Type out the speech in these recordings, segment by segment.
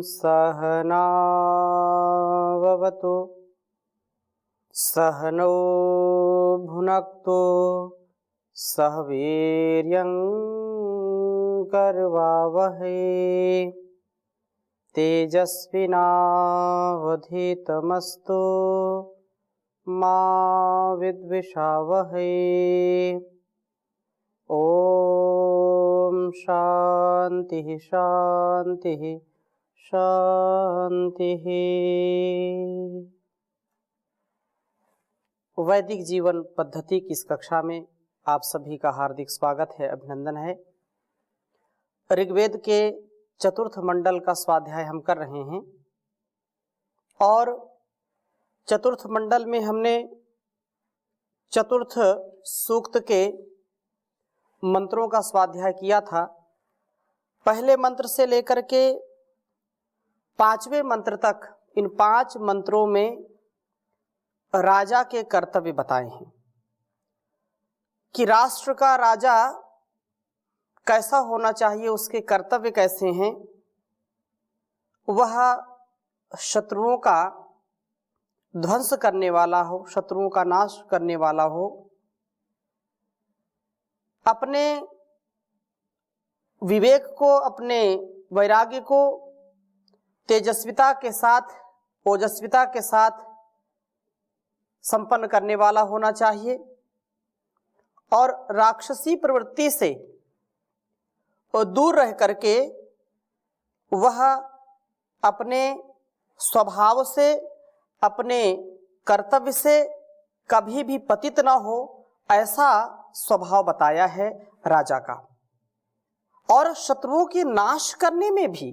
सहनाववतु सहनौ भुनक्तु सह वीर्यं करवावहै तेजस्विनावधीतमस्तु मा विद्विषावहै। ओम शांति शांति शांति। वैदिक जीवन पद्धति की इस कक्षा में आप सभी का हार्दिक स्वागत है, अभिनंदन है। ऋग्वेद के चतुर्थ मंडल का स्वाध्याय हम कर रहे हैं और चतुर्थ मंडल में हमने चतुर्थ सूक्त के मंत्रों का स्वाध्याय किया था। पहले मंत्र से लेकर के पांचवें मंत्र तक इन 5 मंत्रों में राजा के कर्तव्य बताए हैं कि राष्ट्र का राजा कैसा होना चाहिए, उसके कर्तव्य कैसे हैं। वह शत्रुओं का ध्वंस करने वाला हो, शत्रुओं का नाश करने वाला हो, अपने विवेक को, अपने वैराग्य को तेजस्विता के साथ, ओजस्विता के साथ संपन्न करने वाला होना चाहिए और राक्षसी प्रवृत्ति से दूर रह करके वह अपने स्वभाव से, अपने कर्तव्य से कभी भी पतित न हो, ऐसा स्वभाव बताया है राजा का। और शत्रुओं के नाश करने में भी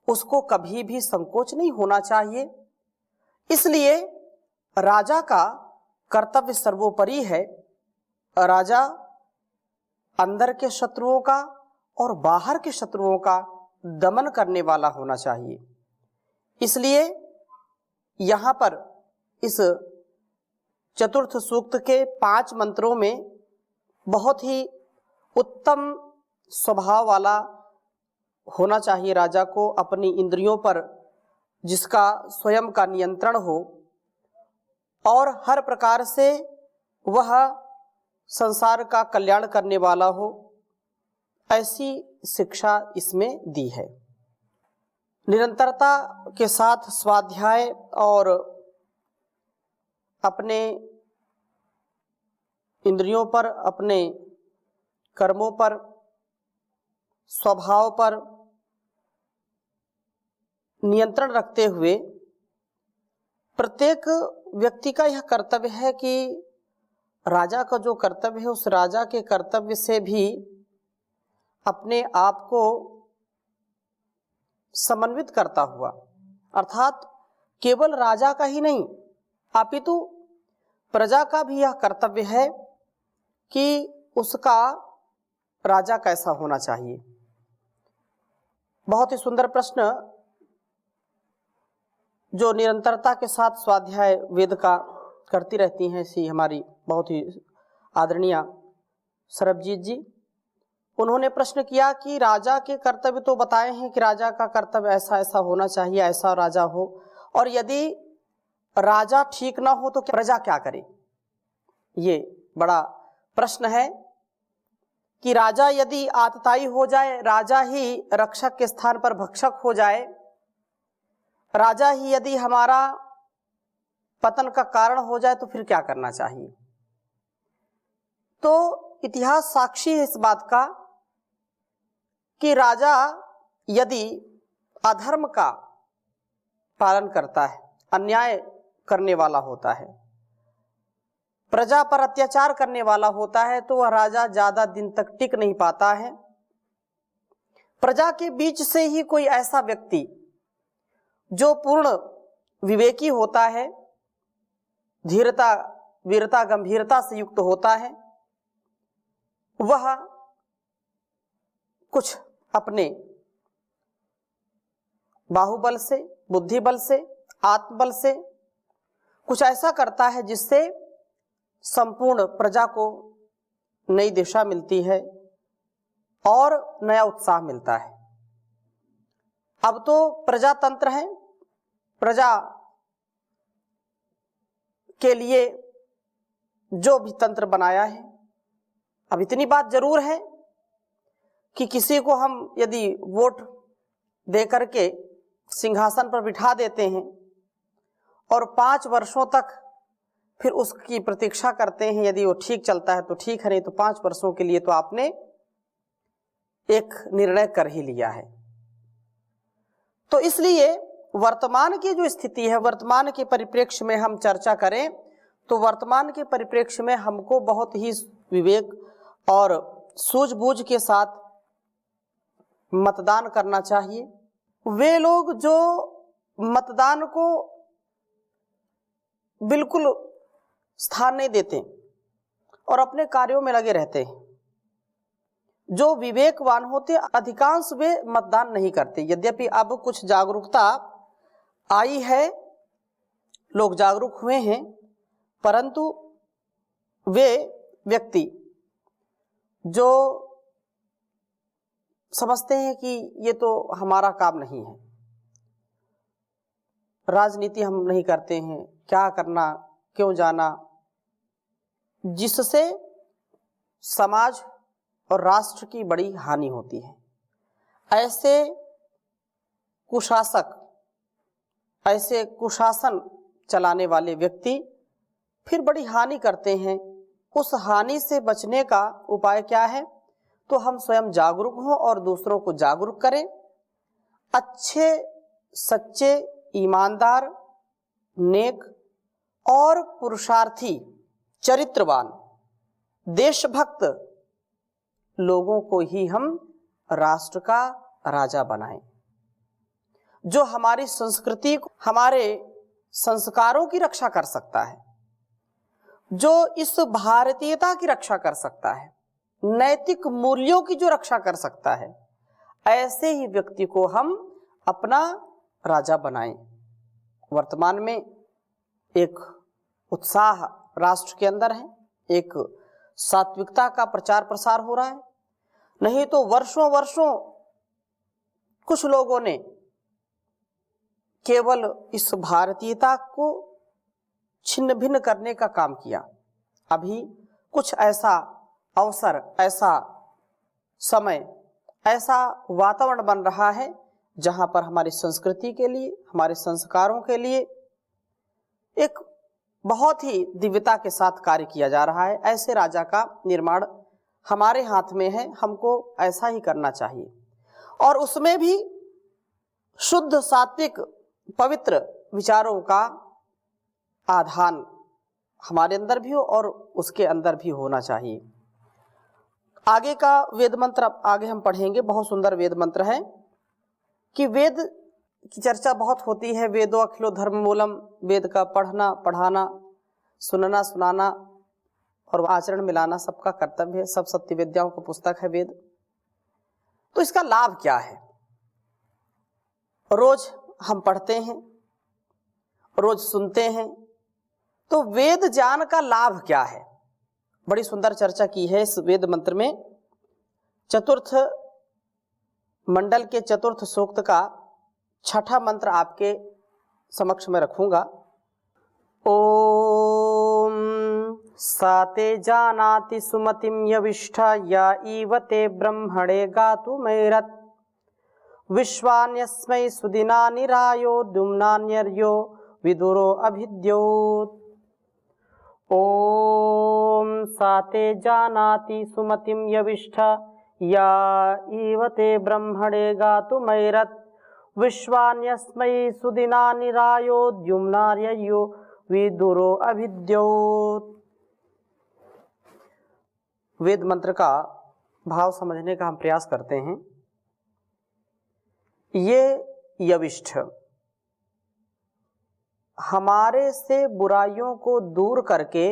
उसको कभी भी संकोच नहीं होना चाहिए। इसलिए राजा का कर्तव्य सर्वोपरि है। राजा अंदर के शत्रुओं का और बाहर के शत्रुओं का दमन करने वाला होना चाहिए। इसलिए यहाँ पर इस चतुर्थ सूक्त के 5 मंत्रों में बहुत ही उत्तम स्वभाव वाला होना चाहिए राजा को, अपनी इंद्रियों पर जिसका स्वयं का नियंत्रण हो और हर प्रकार से वह संसार का कल्याण करने वाला हो, ऐसी शिक्षा इसमें दी है। निरंतरता के साथ स्वाध्याय और अपने इंद्रियों पर, अपने कर्मों पर, स्वभाव पर नियंत्रण रखते हुए प्रत्येक व्यक्ति का यह कर्तव्य है कि राजा का जो कर्तव्य है, उस राजा के कर्तव्य से भी अपने आप को समन्वित करता हुआ, अर्थात केवल राजा का ही नहीं अपितु प्रजा का भी यह कर्तव्य है कि उसका राजा कैसा होना चाहिए। बहुत ही सुंदर प्रश्न जो निरंतरता के साथ स्वाध्याय वेद का करती रहती हैं ऐसी हमारी बहुत ही आदरणीय सरबजीत जी, उन्होंने प्रश्न किया कि राजा के कर्तव्य तो बताए हैं कि राजा का कर्तव्य ऐसा ऐसा होना चाहिए, ऐसा राजा हो, और यदि राजा ठीक ना हो तो प्रजा क्या करे। ये बड़ा प्रश्न है कि राजा यदि आतताई हो जाए, राजा ही रक्षक के स्थान पर भक्षक हो जाए, राजा ही यदि हमारा पतन का कारण हो जाए तो फिर क्या करना चाहिए। तो इतिहास साक्षी है इस बात का कि राजा यदि अधर्म का पालन करता है, अन्याय करने वाला होता है, प्रजा पर अत्याचार करने वाला होता है, तो वह राजा ज्यादा दिन तक टिक नहीं पाता है। प्रजा के बीच से ही कोई ऐसा व्यक्ति जो पूर्ण विवेकी होता है, धीरता, वीरता, गंभीरता से युक्त होता है, वह कुछ अपने बाहुबल से, बुद्धिबल से, आत्मबल से कुछ ऐसा करता है जिससे संपूर्ण प्रजा को नई दिशा मिलती है और नया उत्साह मिलता है। अब तो प्रजातंत्र है, प्रजा के लिए जो भी तंत्र बनाया है। अब इतनी बात जरूर है कि किसी को हम यदि वोट दे करके सिंहासन पर बिठा देते हैं और 5 वर्षों तक फिर उसकी प्रतीक्षा करते हैं, यदि वो ठीक चलता है तो ठीक है, नहीं तो 5 वर्षों के लिए तो आपने एक निर्णय कर ही लिया है। तो इसलिए वर्तमान की जो स्थिति है, वर्तमान के परिप्रेक्ष्य में हम चर्चा करें तो वर्तमान के परिप्रेक्ष्य में हमको बहुत ही विवेक और सूझबूझ के साथ मतदान करना चाहिए। वे लोग जो मतदान को बिल्कुल स्थान नहीं देते और अपने कार्यों में लगे रहते हैं, जो विवेकवान होते अधिकांश वे मतदान नहीं करते। यद्यपि अब कुछ जागरूकता आई है, लोग जागरूक हुए हैं, परंतु वे व्यक्ति जो समझते हैं कि ये तो हमारा काम नहीं है, राजनीति हम नहीं करते हैं, क्या करना, क्यों जाना, जिससे समाज और राष्ट्र की बड़ी हानि होती है। ऐसे कुशासक, ऐसे कुशासन चलाने वाले व्यक्ति फिर बड़ी हानि करते हैं। उस हानि से बचने का उपाय क्या है? तो हम स्वयं जागरूक हों और दूसरों को जागरूक करें। अच्छे, सच्चे, ईमानदार, नेक और पुरुषार्थी, चरित्रवान, देशभक्त लोगों को ही हम राष्ट्र का राजा बनाएं, जो हमारी संस्कृति को, हमारे संस्कारों की रक्षा कर सकता है, जो इस भारतीयता की रक्षा कर सकता है, नैतिक मूल्यों की जो रक्षा कर सकता है। ऐसे ही व्यक्ति को हम अपना राजा बनाएं। वर्तमान में एक उत्साह राष्ट्र के अंदर है, एक सात्विकता का प्रचार प्रसार हो रहा है। नहीं तो वर्षों वर्षों कुछ लोगों ने केवल इस भारतीयता को छिन्न भिन्न करने का काम किया। अभी कुछ ऐसा अवसर, ऐसा समय, ऐसा वातावरण बन रहा है जहां पर हमारी संस्कृति के लिए, हमारे संस्कारों के लिए एक बहुत ही दिव्यता के साथ कार्य किया जा रहा है। ऐसे राजा का निर्माण हमारे हाथ में है, हमको ऐसा ही करना चाहिए। और उसमें भी शुद्ध, सात्विक, पवित्र विचारों का आधान हमारे अंदर भी हो और उसके अंदर भी होना चाहिए। आगे का वेद मंत्र अब आगे हम पढ़ेंगे, बहुत सुंदर वेद मंत्र है कि वेद की चर्चा बहुत होती है। वेदो अखिलो धर्म मूलम, वेद का पढ़ना, पढ़ाना, सुनना, सुनाना और आचरण मिलाना सबका कर्तव्य है। सब सत्य विद्याओं का पुस्तक है वेद। तो इसका लाभ क्या है? रोज हम पढ़ते हैं, रोज सुनते हैं, तो वेद ज्ञान का लाभ क्या है? बड़ी सुंदर चर्चा की है इस वेद मंत्र में। चतुर्थ मंडल के चतुर्थ सूक्त का 6ठा मंत्र आपके समक्ष में रखूंगा। ओम साते जानाति सुमतिम यविष्ठा या ईवते ब्रह्मणे गातुमैरत् विश्वान्यस्मै सुदिना निरायो दुम्नान्यर्यो विदुरो अभिद्योत्। ओम साते जानाति सुमतिम यविष्ठा या ईवते ब्रह्मणे गातुमैरत् विश्वान्यस्मै सुदिना निरायो द्युम्नार्यो विदुरो अभिद्योत्। वेद मंत्र का भाव समझने का हम प्रयास करते हैं। ये यविष्ठ हमारे से बुराइयों को दूर करके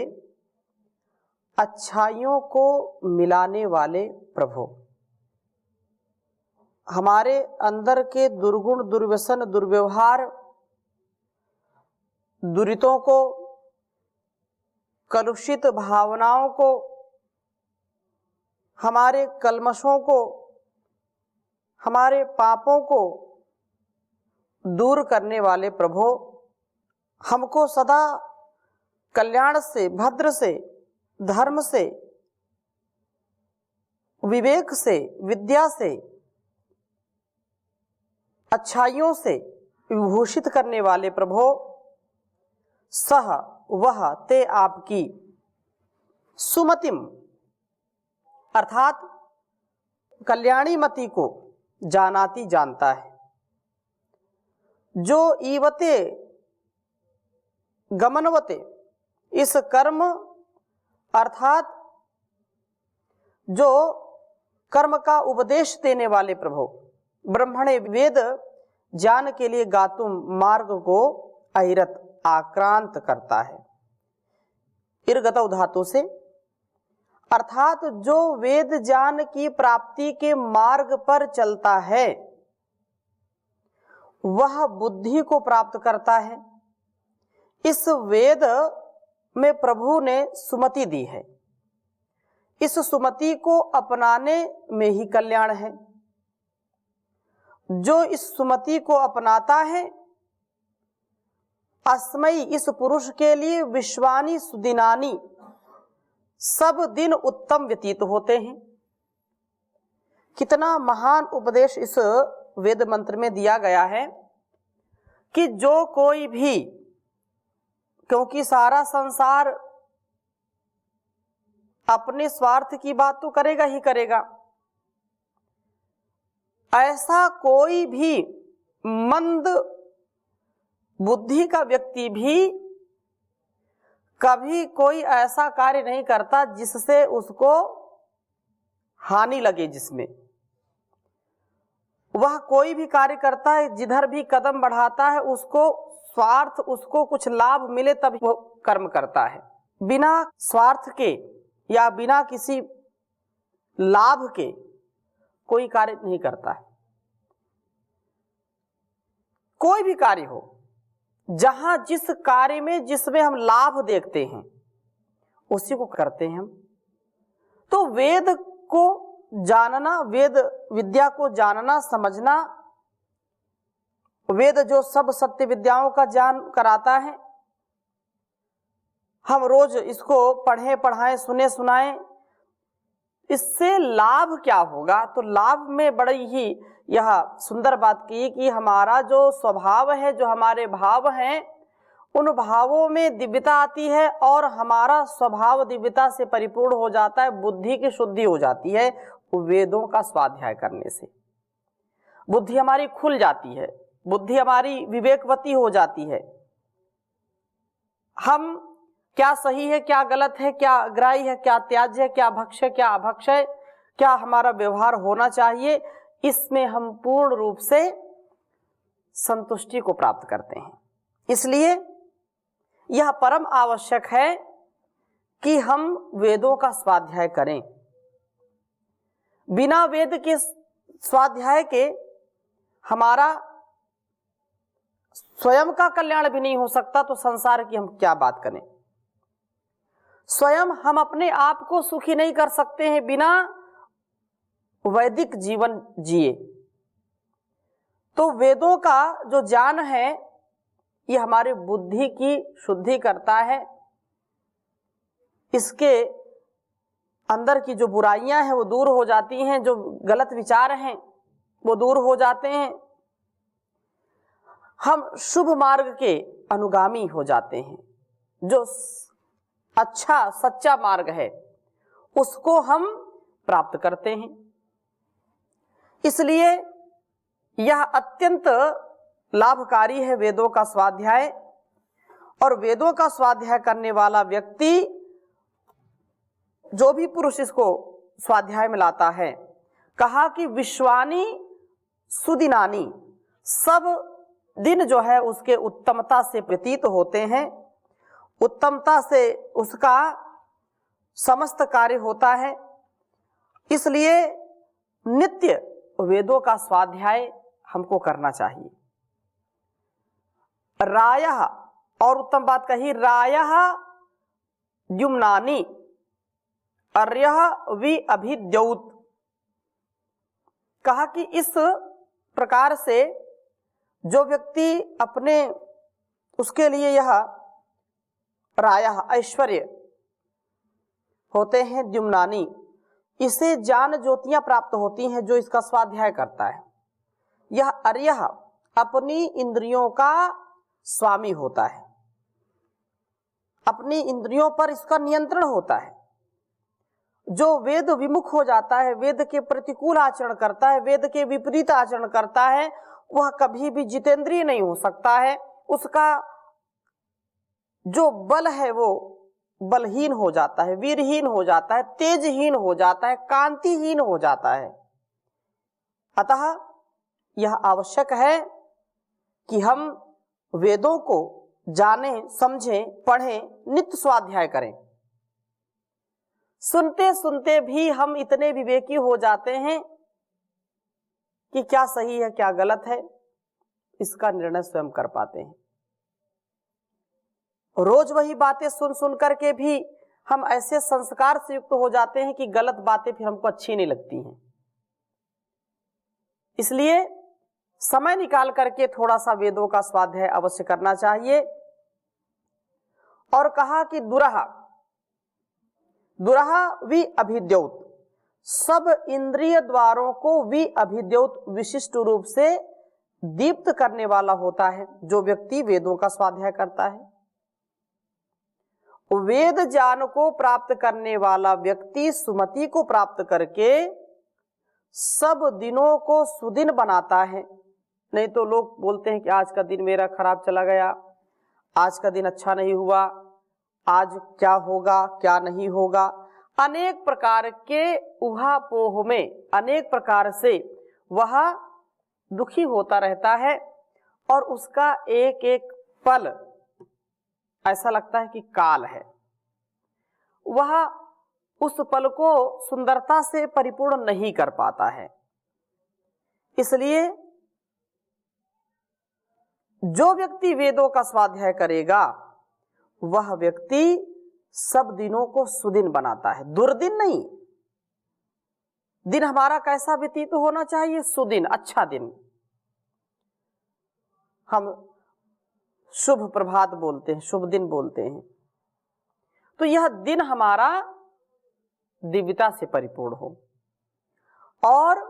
अच्छाइयों को मिलाने वाले प्रभु, हमारे अंदर के दुर्गुण, दुर्व्यसन, दुर्व्यवहार, दुरितों को, कलुषित भावनाओं को, हमारे कल्मशों को, हमारे पापों को दूर करने वाले प्रभो, हमको सदा कल्याण से, भद्र से, धर्म से, विवेक से, विद्या से, अच्छाइयों से विभूषित करने वाले प्रभो, सह वह ते आपकी सुमतिम अर्थात कल्याणी मति को जानाती जानता है। जो ईवते गमनवते, इस कर्म अर्थात जो कर्म का उपदेश देने वाले प्रभु, ब्रह्मणे वेद ज्ञान के लिए गातुम मार्ग को अहिरत आक्रांत करता है। इर्गतौ धातु से अर्थात जो वेद ज्ञान की प्राप्ति के मार्ग पर चलता है वह बुद्धि को प्राप्त करता है। इस वेद में प्रभु ने सुमति दी है, इस सुमति को अपनाने में ही कल्याण है। जो इस सुमति को अपनाता है, अस्मयी इस पुरुष के लिए विश्वानी सुदिनानी सब दिन उत्तम व्यतीत होते हैं। कितना महान उपदेश इस वेद मंत्र में दिया गया है कि जो कोई भी, क्योंकि सारा संसार अपने स्वार्थ की बात तो करेगा ही करेगा, ऐसा कोई भी मंद बुद्धि का व्यक्ति भी कभी कोई ऐसा कार्य नहीं करता जिससे उसको हानि लगे। जिसमें वह कोई भी कार्य करता है, जिधर भी कदम बढ़ाता है, उसको स्वार्थ, उसको कुछ लाभ मिले तब वो कर्म करता है। बिना स्वार्थ के या बिना किसी लाभ के कोई कार्य नहीं करता है। कोई भी कार्य हो, जहां जिस कार्य में जिसमें हम लाभ देखते हैं उसी को करते हैं हम। तो वेद को जानना, वेद विद्या को जानना, समझना, वेद जो सब सत्य विद्याओं का ज्ञान कराता है, हम रोज इसको पढ़ें, पढ़ाएं, सुने, सुनाएं, इससे लाभ क्या होगा? तो लाभ में बड़ी ही यह सुंदर बात की कि हमारा जो स्वभाव है, जो हमारे भाव हैं, उन भावों में दिव्यता आती है और हमारा स्वभाव दिव्यता से परिपूर्ण हो जाता है, बुद्धि की शुद्धि हो जाती है। वेदों का स्वाध्याय करने से बुद्धि हमारी खुल जाती है, बुद्धि हमारी विवेकवती हो जाती है। हम क्या सही है, क्या गलत है, क्या ग्राह्य है, क्या त्याज्य है, क्या भक्ष्य है, क्या अभक्ष्य है, क्या हमारा व्यवहार होना चाहिए, इसमें हम पूर्ण रूप से संतुष्टि को प्राप्त करते हैं। इसलिए यह परम आवश्यक है कि हम वेदों का स्वाध्याय करें। बिना वेद के स्वाध्याय के हमारा स्वयं का कल्याण भी नहीं हो सकता, तो संसार की हम क्या बात करें। स्वयं हम अपने आप को सुखी नहीं कर सकते हैं बिना वैदिक जीवन जिए। तो वेदों का जो ज्ञान है ये हमारे बुद्धि की शुद्धि करता है, इसके अंदर की जो बुराइयां हैं वो दूर हो जाती हैं, जो गलत विचार हैं वो दूर हो जाते हैं, हम शुभ मार्ग के अनुगामी हो जाते हैं। जो अच्छा सच्चा मार्ग है उसको हम प्राप्त करते हैं। इसलिए यह अत्यंत लाभकारी है वेदों का स्वाध्याय। और वेदों का स्वाध्याय करने वाला व्यक्ति, जो भी पुरुष इसको स्वाध्याय में लाता है, कहा कि विश्वानी सुदिनानी, सब दिन जो है उसके उत्तमता से व्यतीत होते हैं, उत्तमता से उसका समस्त कार्य होता है। इसलिए नित्य वेदों का स्वाध्याय हमको करना चाहिए। रायः, और उत्तम बात कही, रायः द्युम्नानि अर्यः वि अभिद्यौत। कहा कि इस प्रकार से जो व्यक्ति अपने उसके लिए यह प्रायः ऐश्वर्य होते हैं द्युम्नानी, इसे ज्ञान ज्योतियां प्राप्त होती हैं जो इसका स्वाध्याय करता है। यह अर्यः अपनी इंद्रियों का स्वामी होता है, अपनी इंद्रियों पर इसका नियंत्रण होता है। जो वेद विमुख हो जाता है, वेद के प्रतिकूल आचरण करता है, वेद के विपरीत आचरण करता है, वह कभी भी जितेंद्रिय नहीं हो सकता है। उसका जो बल है वो बलहीन हो जाता है, वीरहीन हो जाता है, तेजहीन हो जाता है, कांतिहीन हो जाता है। अतः यह आवश्यक है कि हम वेदों को जानें, समझें, पढ़ें, नित्य स्वाध्याय करें। सुनते सुनते भी हम इतने विवेकी हो जाते हैं कि क्या सही है क्या गलत है, इसका निर्णय स्वयं कर पाते हैं। रोज वही बातें सुन सुन करके भी हम ऐसे संस्कार से युक्त हो जाते हैं कि गलत बातें फिर हमको अच्छी नहीं लगती हैं। इसलिए समय निकाल करके थोड़ा सा वेदों का स्वाध्याय अवश्य करना चाहिए। और कहा कि दुरहा वि अभिद्योत, सब इंद्रिय द्वारों को वि अभिद्योत विशिष्ट रूप से दीप्त करने वाला होता है जो व्यक्ति वेदों का स्वाध्याय करता है। वेद ज्ञान को प्राप्त करने वाला व्यक्ति सुमति को प्राप्त करके सब दिनों को सुदिन बनाता है। नहीं तो लोग बोलते हैं कि आज का दिन मेरा खराब चला गया, आज का दिन अच्छा नहीं हुआ, आज क्या होगा क्या नहीं होगा। अनेक प्रकार के उहापोह में अनेक प्रकार से वह दुखी होता रहता है और उसका एक एक पल ऐसा लगता है कि काल है। वह उस पल को सुंदरता से परिपूर्ण नहीं कर पाता है। इसलिए जो व्यक्ति वेदों का स्वाध्याय करेगा वह व्यक्ति सब दिनों को सुदिन बनाता है, दुर्दिन नहीं। दिन हमारा कैसा व्यतीत होना चाहिए? सुदिन, अच्छा दिन। हम शुभ प्रभात बोलते हैं, शुभ दिन बोलते हैं। तो यह दिन हमारा दिव्यता से परिपूर्ण हो और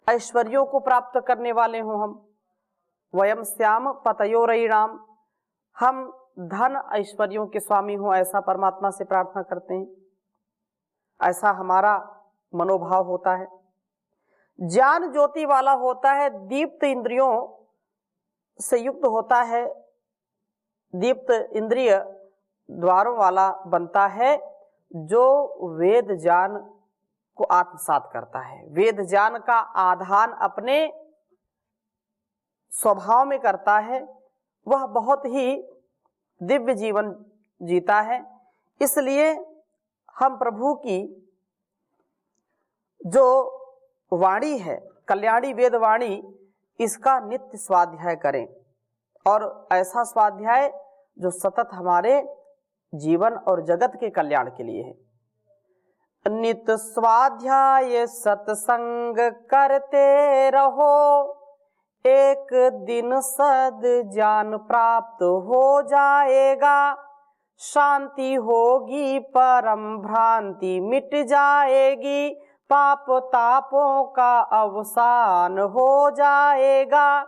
ऐश्वर्यों को प्राप्त करने वाले हों हम। वयम श्याम पतयोरयिणाम, हम धन ऐश्वर्यों के स्वामी हों, ऐसा परमात्मा से प्रार्थना करते हैं। ऐसा हमारा मनोभाव होता है। ज्ञान ज्योति वाला होता है, दीप्त इंद्रियों से युक्त होता है, दीप्त इंद्रिय द्वारों वाला बनता है जो वेद ज्ञान को आत्मसात करता है। वेद ज्ञान का आधान अपने स्वभाव में करता है, वह बहुत ही दिव्य जीवन जीता है। इसलिए हम प्रभु की जो वाणी है, कल्याणी वेद वाणी, इसका नित्य स्वाध्याय करें और ऐसा स्वाध्याय जो सतत हमारे जीवन और जगत के कल्याण के लिए है। नित्य स्वाध्याय सत्संग करते रहो, एक दिन सद ज्ञान प्राप्त हो जाएगा। शांति होगी, परम भ्रांति मिट जाएगी, पाप तापों का अवसान हो जाएगा।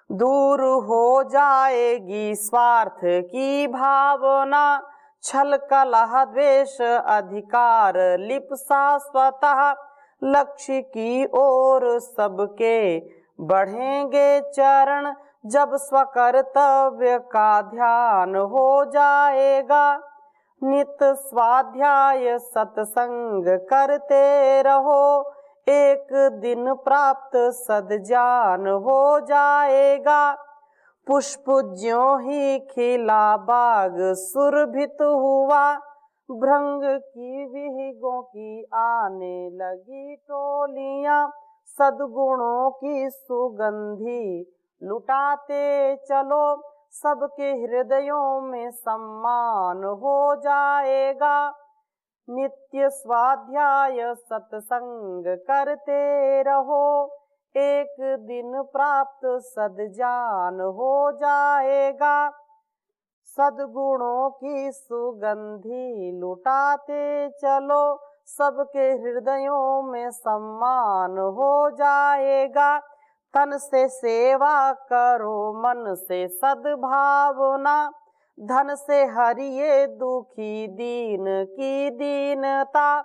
दूर हो जाएगी स्वार्थ की भावना, छल कलह द्वेष अधिकार लिप्सा स्वतः। लक्ष्य की ओर सबके बढ़ेंगे चरण, जब स्वकर्तव्य का ध्यान हो जाएगा। नित्य स्वाध्याय सत्संग करते रहो, एक दिन प्राप्त सद्ज्ञान हो जाएगा। पुष्प ज्यों ही खिला बाग सुरभित हुआ, भृंग की विहगों की आने लगी टोलियां। सद्गुणों की सुगंधी लुटाते चलो, सबके हृदयों में सम्मान हो जाएगा। नित्य स्वाध्याय सत्संग करते रहो, एक दिन प्राप्त सद्जान हो जाएगा। सद्गुणों की सुगंधी लुटाते चलो, सबके हृदयों में सम्मान हो जाएगा। तन से सेवा करो, मन से सद्भावना, धन से हरिये दुखी दीन की दीनता।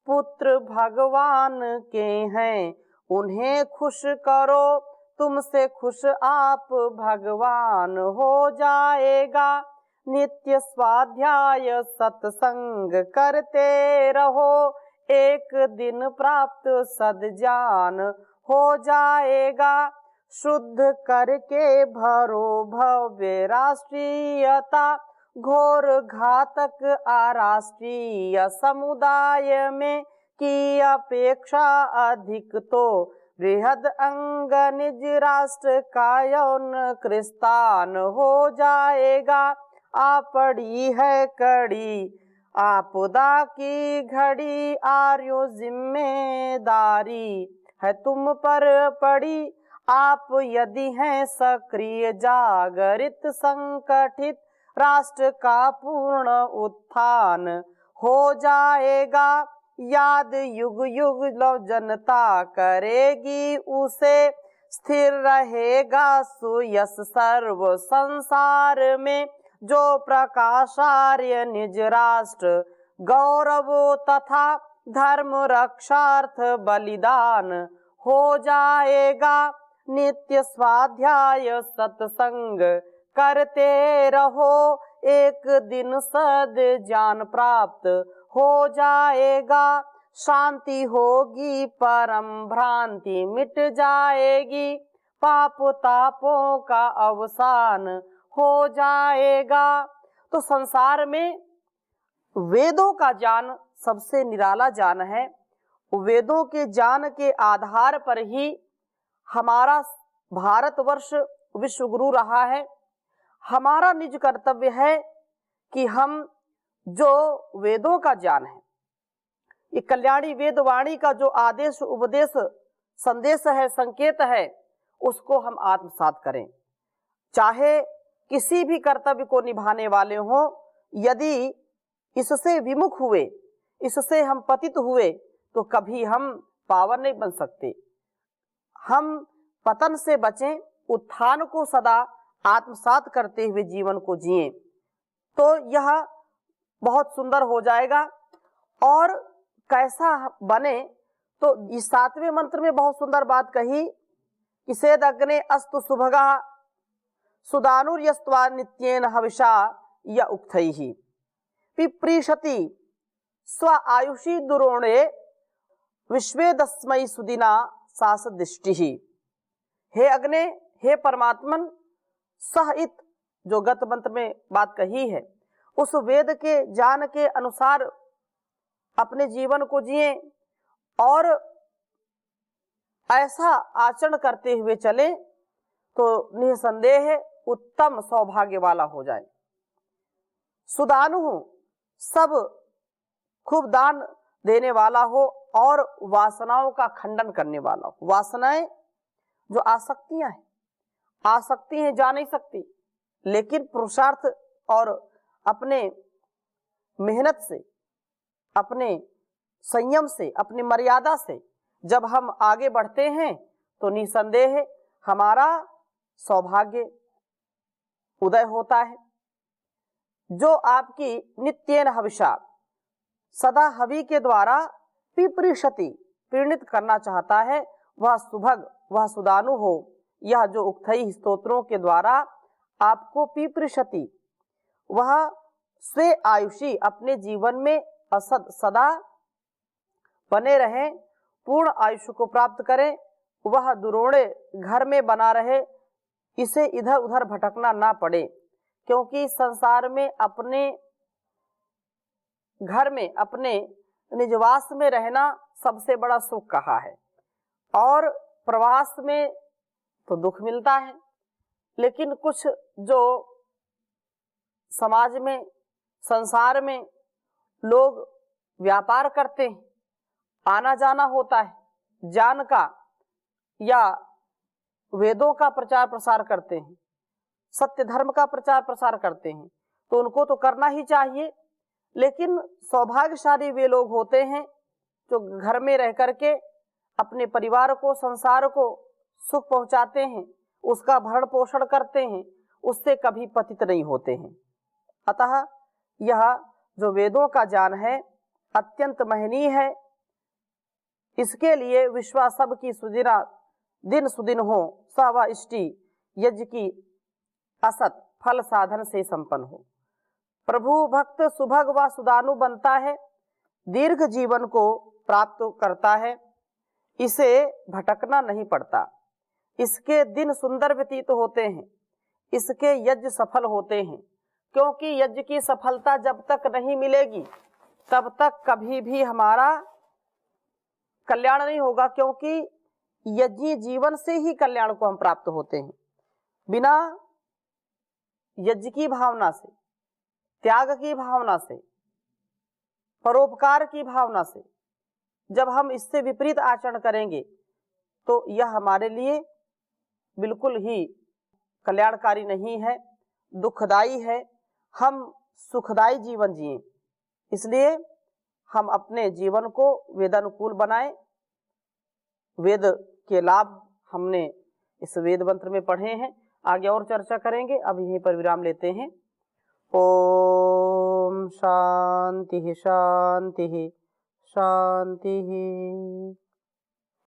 पुत्र भगवान के हैं, उन्हें खुश करो, तुमसे खुश आप भगवान हो जाएगा। नित्य स्वाध्याय सत्संग करते रहो, एक दिन प्राप्त सद्जान हो जाएगा। शुद्ध करके भरो भव्य राष्ट्रीयता, घोर घातक अराष्ट्रीय समुदाय में की अपेक्षा अधिक तो बृहद अंग निज राष्ट्र का यौन क्रिस्तान हो जाएगा। आ पड़ी है कड़ी आपदा की घड़ी, आर्यो जिम्मेदारी है तुम पर पड़ी। आप यदि हैं सक्रिय जागरित संगठित, राष्ट्र का पूर्ण उत्थान हो जाएगा। याद युग युग जनता करेगी उसे, स्थिर रहेगा सुयश सर्व संसार में। जो प्रकाशार्य निज राष्ट्र गौरव तथा धर्म रक्षार्थ बलिदान हो जाएगा। नित्य स्वाध्याय सत्संग करते रहो, एक दिन सद्जान प्राप्त हो जाएगा। शांति होगी परम भ्रांति मिट जाएगी, पाप तापों का अवसान हो जाएगा। तो संसार में वेदों का ज्ञान सबसे निराला ज्ञान है। वेदों के ज्ञान के आधार पर ही हमारा भारतवर्ष विश्व गुरु रहा है। हमारा निज कर्तव्य है कि हम जो वेदों का ज्ञान है, ये कल्याणी वेदवाणी का जो आदेश उपदेश संदेश है, संकेत है, उसको हम आत्मसात करें। चाहे किसी भी कर्तव्य को निभाने वाले हों, यदि इससे विमुख हुए, इससे हम पतित हुए, तो कभी हम पावन नहीं बन सकते। हम पतन से बचें, उत्थान को सदा आत्मसात करते हुए जीवन को जिएं, तो यह बहुत सुंदर हो जाएगा। और कैसा बने, तो इस 7वें मंत्र में बहुत सुंदर बात कही कि सेद अग्ने अस्तु सुभगा सुदानुर्यस्त्वा नित्येन हविषा य उक्थैहि पिप्रीषति स्व आयुषी दुरोणे विश्वेदस्मै सुदिना सास दृष्टि। हे अग्ने, हे परमात्मन, सहहित जो गत मंत्र में बात कही है, उस वेद के ज्ञान के अनुसार अपने जीवन को जिए और ऐसा आचरण करते हुए चले तो निसंदेह उत्तम सौभाग्य वाला हो जाए। सुदानु सब खूब दान देने वाला हो और वासनाओं का खंडन करने वाला हो। वासनाएं जो आसक्तियां हैं, आसक्ति हैं जा नहीं सकती, लेकिन पुरुषार्थ और अपने मेहनत से, अपने संयम से, अपनी मर्यादा से जब हम आगे बढ़ते हैं तो निसंदेह हमारा सौभाग्य उदय होता है। जो आपकी नित्येन हविषा सदा हवि के द्वारा पिपृषति प्रीणित करना चाहता है, वह सुभग, वह सुदानु हो। यह जो उक्थई स्तोत्रों के द्वारा आपको पिपृषति, वह स्वे आयुषी अपने जीवन में असद सदा बने रहें, पूर्ण आयुष्य को प्राप्त करें, वह दुरोणे घर में बना रहे, इसे इधर उधर भटकना ना पड़े। क्योंकि संसार में अपने घर में, अपने निजवास में रहना सबसे बड़ा सुख कहा है, और प्रवास में तो दुख मिलता है। लेकिन कुछ जो समाज में, संसार में लोग व्यापार करते हैं, आना जाना होता है ज्ञान का, या वेदों का प्रचार प्रसार करते हैं, सत्य धर्म का प्रचार प्रसार करते हैं, तो उनको तो करना ही चाहिए। लेकिन सौभाग्यशाली वे लोग होते हैं जो घर में रह करके अपने परिवार को, संसार को सुख पहुंचाते हैं, उसका भरण पोषण करते हैं, उससे कभी पतित नहीं होते हैं। अतः यह जो वेदों का ज्ञान है अत्यंत महनीय है। इसके लिए विश्वास सब की सुदिना दिन सुदिन हो, सव इष्टि यज्ञ की असत फल साधन से संपन्न हो। प्रभु भक्त सुभग व सुदानु बनता है, दीर्घ जीवन को प्राप्त करता है, इसे भटकना नहीं पड़ता, इसके दिन सुंदर व्यतीत होते हैं, इसके यज्ञ सफल होते हैं। क्योंकि यज्ञ की सफलता जब तक नहीं मिलेगी तब तक कभी भी हमारा कल्याण नहीं होगा, क्योंकि यज्ञ जीवन से ही कल्याण को हम प्राप्त होते हैं। बिना यज्ञ की भावना से, त्याग की भावना से, परोपकार की भावना से जब हम इससे विपरीत आचरण करेंगे तो यह हमारे लिए बिल्कुल ही कल्याणकारी नहीं है, दुखदाई है। हम सुखदाई जीवन जिएं, इसलिए हम अपने जीवन को वेदानुकूल बनाएं। वेद के लाभ हमने इस वेद मंत्र में पढ़े हैं, आगे और चर्चा करेंगे। अब यहीं पर विराम लेते हैं। ओम शांति शांति शांति।